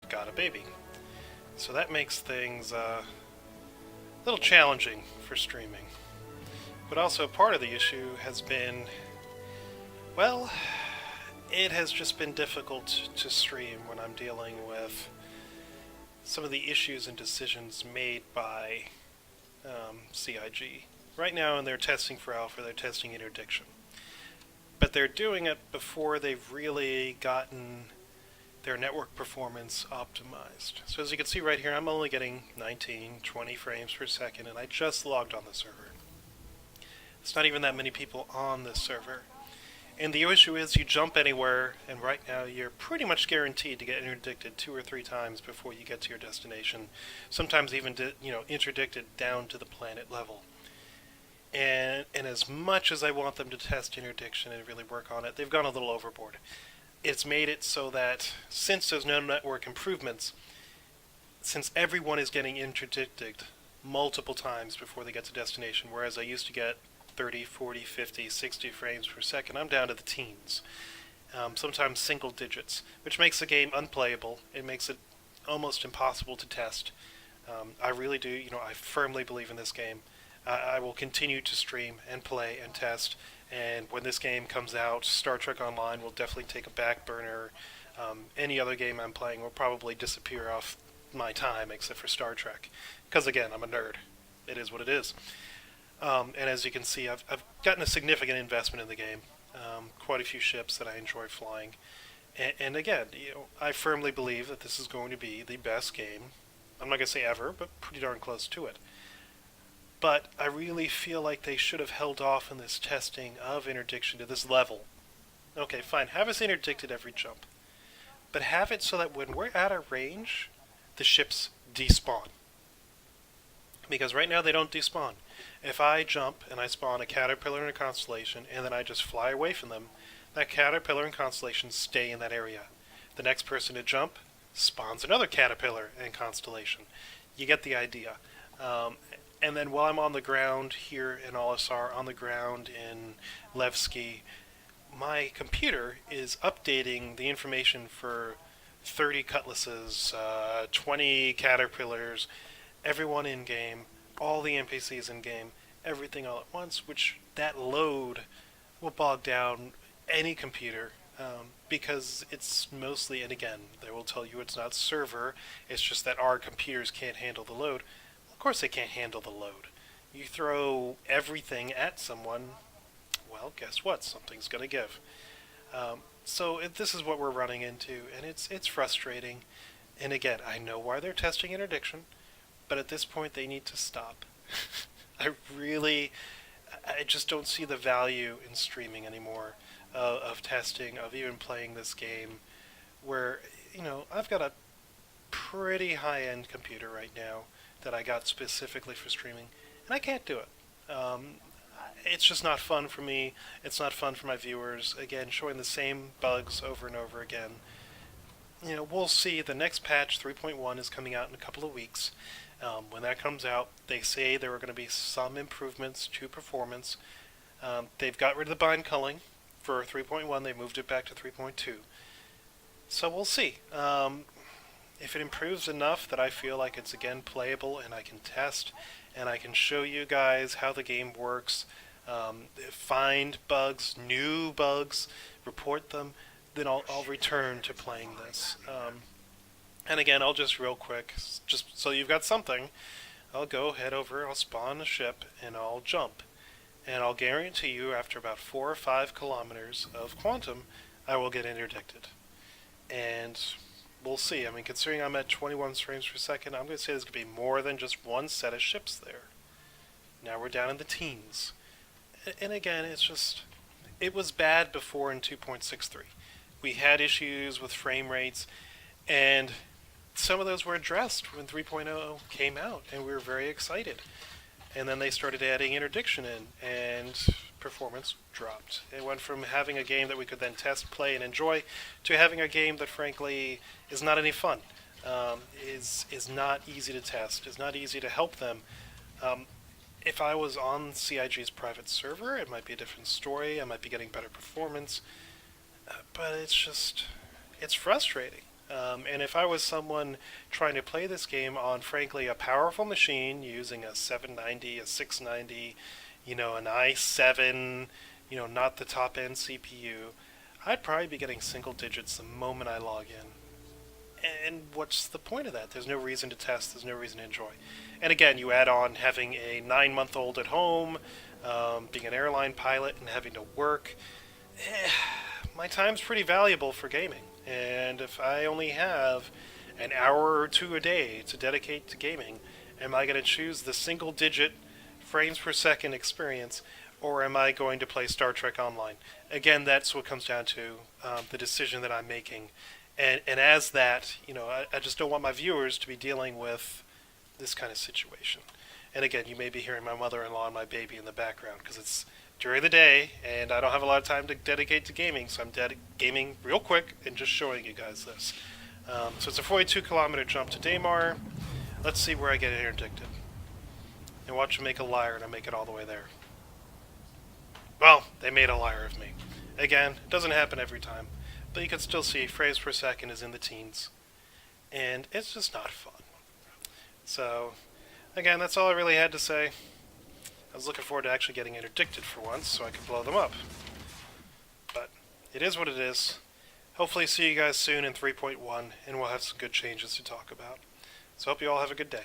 got a baby. So that makes things a little challenging for streaming. But also part of the issue has been, well, it has just been difficult to stream when I'm dealing with some of the issues and decisions made by CIG. Right now in their testing for alpha, they're testing interdiction. But they're doing it before they've really gotten their network performance optimized. So as you can see right here, I'm only getting 19, 20 frames per second, and I just logged on the server. It's not even that many people on this server. And the issue is you jump anywhere, and right now you're pretty much guaranteed to get interdicted 2 or 3 times before you get to your destination. Sometimes even interdicted down to the planet level. And as much as I want them to test interdiction and really work on it, they've gone a little overboard. It's made it so that since there's no network improvements, since everyone is getting interdicted multiple times before they get to destination, whereas I used to get 30, 40, 50, 60 frames per second, I'm down to the teens. Sometimes single digits, which makes the game unplayable. It makes it almost impossible to test. I really do, I firmly believe in this game. I will continue to stream and play and test, and when this game comes out, Star Trek Online will definitely take a back burner. Any other game I'm playing will probably disappear off my time except for Star Trek, because again, I'm a nerd. It is what it is. And as you can see, I've gotten a significant investment in the game. Quite a few ships that I enjoy flying. And again, I firmly believe that this is going to be the best game. I'm not going to say ever, but pretty darn close to it. But I really feel like they should have held off on this testing of interdiction to this level. Okay, fine, have us interdicted every jump. But have it so that when we're at a range, the ships despawn. Because right now they don't despawn. If I jump and I spawn a caterpillar and a constellation, and then I just fly away from them, that caterpillar and constellation stay in that area. The next person to jump spawns another caterpillar and constellation. You get the idea. And then while I'm on the ground here in LSR, on the ground in Levski, my computer is updating the information for 30 cutlasses, 20 caterpillars, everyone in-game, all the NPCs in-game, everything all at once, which that load will bog down any computer, because it's mostly, and again, they will tell you it's not server, it's just that our computers can't handle the load. Of course they can't handle the load. You throw everything at someone, well, guess what? Something's going to give. So this is what we're running into, and it's frustrating. And again, I know why they're testing interdiction, but at this point they need to stop. I just don't see the value in streaming anymore, of testing, of even playing this game, where, I've got a pretty high-end computer right now that I got specifically for streaming, and I can't do it. It's just not fun for me. It's not fun for my viewers. Again, showing the same bugs over and over again. We'll see. The next patch, 3.1, is coming out in a couple of weeks. When that comes out, they say there are going to be some improvements to performance. They've got rid of the bind culling for 3.1. They moved it back to 3.2. So we'll see. If it improves enough that I feel like it's again playable and I can test and I can show you guys how the game works, find bugs, new bugs, report them, then I'll return to playing this. And again, I'll just real quick, just so you've got something, I'll go head over, I'll spawn a ship, and I'll jump. And I'll guarantee you after about 4 or 5 kilometers of quantum, I will get interdicted. And we'll see. I mean, considering I'm at 21 frames per second, I'm going to say there's going to be more than just one set of ships there. Now we're down in the teens. And again, it was bad before in 2.63. We had issues with frame rates, and some of those were addressed when 3.0 came out, and we were very excited. And then they started adding interdiction in, and performance dropped. It went from having a game that we could then test, play, and enjoy, to having a game that frankly is not any fun, is not easy to test, is not easy to help them. If I was on CIG's private server, it might be a different story, I might be getting better performance, but it's frustrating. And if I was someone trying to play this game on, frankly, a powerful machine using a 790, a 690, an i7, not the top end CPU, I'd probably be getting single digits the moment I log in. And what's the point of that? There's no reason to test, there's no reason to enjoy. And again, you add on having a 9-month-old at home, being an airline pilot and having to work. My time's pretty valuable for gaming. And if I only have an hour or two a day to dedicate to gaming, am I going to choose the single digit frames per second experience, or am I going to play Star Trek Online? Again, that's what comes down to the decision that I'm making. And as that, I just don't want my viewers to be dealing with this kind of situation. And again, you may be hearing my mother-in-law and my baby in the background because it's during the day and I don't have a lot of time to dedicate to gaming, so I'm gaming real quick and just showing you guys this. So it's a 42-kilometer jump to Daymar. Let's see where I get interdicted. And watch them make a liar, and I make it all the way there. Well, they made a liar of me. Again, it doesn't happen every time, but you can still see frames per second is in the teens. And it's just not fun. So, again, that's all I really had to say. I was looking forward to actually getting interdicted for once so I could blow them up. But it is what it is. Hopefully see you guys soon in 3.1, and we'll have some good changes to talk about. So hope you all have a good day.